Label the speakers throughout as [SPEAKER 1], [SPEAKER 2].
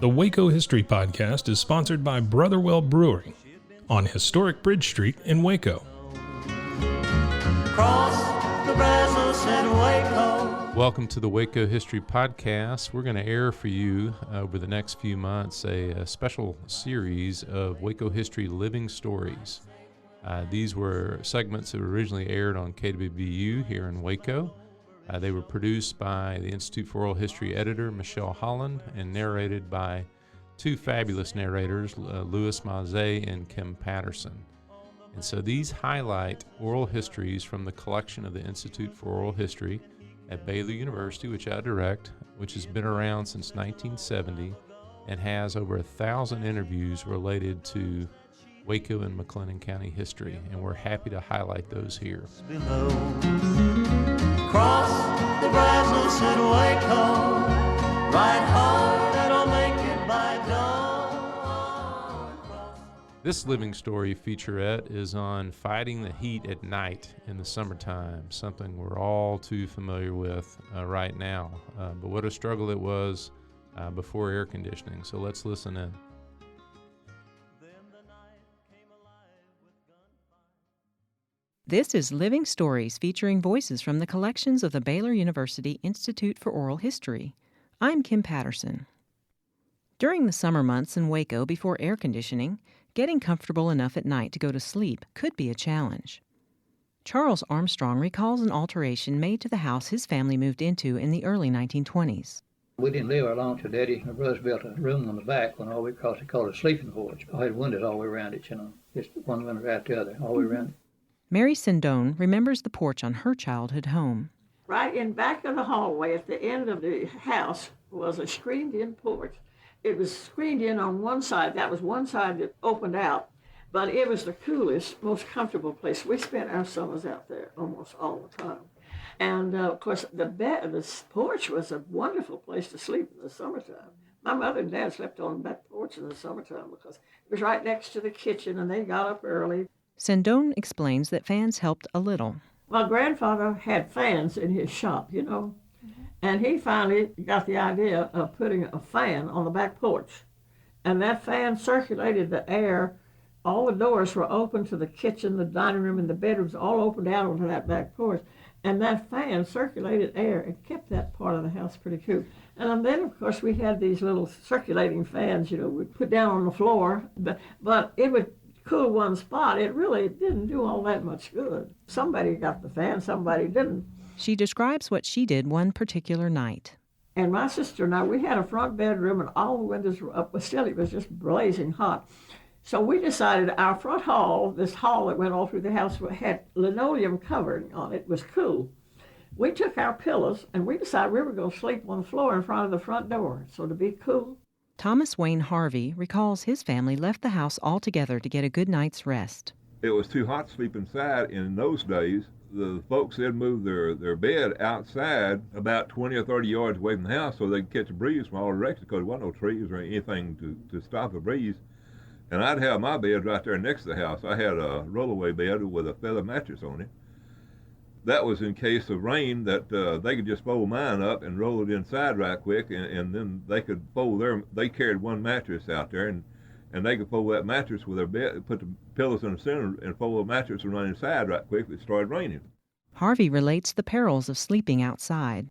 [SPEAKER 1] The Waco History Podcast is sponsored by Brotherwell Brewery on historic Bridge Street in Waco.
[SPEAKER 2] Cross the Brazos and Waco.
[SPEAKER 3] Welcome to the Waco History Podcast. We're going to air for you over the next few months a special series of Waco History Living Stories. These were segments that were originally aired on KWBU here in Waco. They were produced by the Institute for Oral History editor, Michelle Holland, and narrated by two fabulous narrators, Louis Maze and Kim Patterson. And so these highlight oral histories from the collection of the Institute for Oral History at Baylor University, which I direct, which has been around since 1970 and has over 1,000 interviews related to Waco and McLennan County history, and we're happy to highlight those here.
[SPEAKER 2] Below. Cross the Brazos and Waco. Ride hard and I'll make it by dawn.
[SPEAKER 3] This living story featurette is on fighting the heat at night in the summertime, something we're all too familiar with right now. But what a struggle it was before air conditioning. So let's listen in.
[SPEAKER 4] This is Living Stories featuring voices from the collections of the Baylor University Institute for Oral History. I'm Kim Patterson. During the summer months in Waco before air conditioning, getting comfortable enough at night to go to sleep could be a challenge. Charles Armstrong recalls an alteration made to the house his family moved into in the early 1920s.
[SPEAKER 5] We didn't live there long till Daddy and my brothers built a room on the back when all we called it a sleeping porch. I had windows all the way around it, just one window after the other, all the way around it.
[SPEAKER 4] Mary Sendón remembers the porch on her childhood home.
[SPEAKER 6] Right in back of the hallway at the end of the house was a screened-in porch. It was screened in on one side. That was one side that opened out, but it was the coolest, most comfortable place. We spent our summers out there almost all the time. And, of course, the porch was a wonderful place to sleep in the summertime. My mother and dad slept on the back porch in the summertime because it was right next to the kitchen, and they got up early.
[SPEAKER 4] Sendón explains that fans helped a little.
[SPEAKER 6] My grandfather had fans in his shop, and he finally got the idea of putting a fan on the back porch. And that fan circulated the air. All the doors were open to the kitchen, the dining room, and the bedrooms, all opened out onto that back porch. And that fan circulated air and kept that part of the house pretty cool. And then, of course, we had these little circulating fans, we'd put down on the floor, but it would cool one spot. It really didn't do all that much good. Somebody got the fan, somebody didn't.
[SPEAKER 4] She describes what she did one particular night.
[SPEAKER 6] And my sister and I, we had a front bedroom and all the windows were up, but still it was just blazing hot. So we decided our front hall, this hall that went all through the house, had linoleum covering on it. It was cool. We took our pillows and we decided we were going to sleep on the floor in front of the front door, so to be cool.
[SPEAKER 4] Thomas Wayne Harvey recalls his family left the house altogether to get a good night's rest.
[SPEAKER 7] It was too hot to sleep inside, and in those days, the folks had moved their bed outside about 20 or 30 yards away from the house so they could catch a breeze from all directions because there wasn't no trees or anything to stop the breeze. And I'd have my bed right there next to the house. I had a rollaway bed with a feather mattress on it. That was in case of rain that they could just fold mine up and roll it inside right quick, and then they could fold they carried one mattress out there, and they could fold that mattress with their bed, put the pillows in the center and fold the mattress and run inside right quick if it started raining.
[SPEAKER 4] Harvey relates the perils of sleeping outside.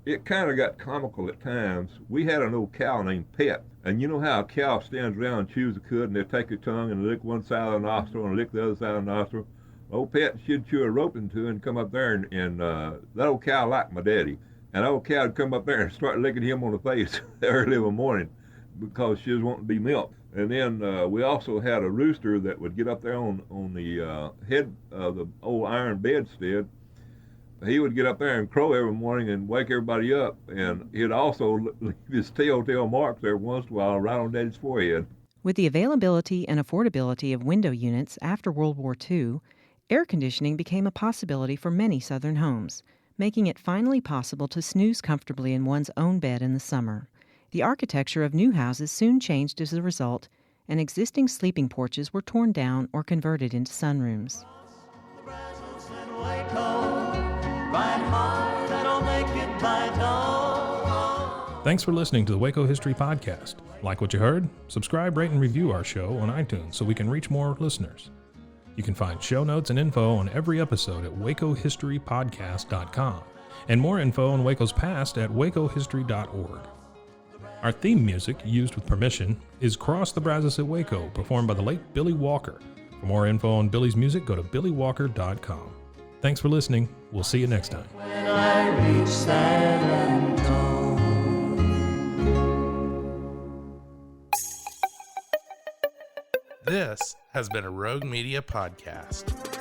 [SPEAKER 7] It kind of got comical at times. We had an old cow named Pet, and you know how a cow stands around and chews the cud, and they'll take their tongue and lick one side of the nostril and lick the other side of the nostril. Old Pet, she'd chew a rope into it and come up there, and that old cow liked my daddy. And that old cow would come up there and start licking him on the face early in the morning because she was wanting to be milked. And then we also had a rooster that would get up there on the head of the old iron bedstead. He would get up there and crow every morning and wake everybody up, and he'd also leave his telltale marks every once in a while right on Daddy's forehead.
[SPEAKER 4] With the availability and affordability of window units after World War II, air conditioning became a possibility for many Southern homes, making it finally possible to snooze comfortably in one's own bed in the summer. The architecture of new houses soon changed as a result, and existing sleeping porches were torn down or converted into sunrooms.
[SPEAKER 1] Thanks for listening to the Waco History Podcast. Like what you heard? Subscribe, rate, and review our show on iTunes so we can reach more listeners. You can find show notes and info on every episode at wacohistorypodcast.com and more info on Waco's past at wacohistory.org. Our theme music, used with permission, is Cross the Brazos at Waco, performed by the late Billy Walker. For more info on Billy's music, go to billywalker.com. Thanks for listening. We'll see you next time.
[SPEAKER 2] When I reach Sendón.
[SPEAKER 8] This has been a Rogue Media podcast.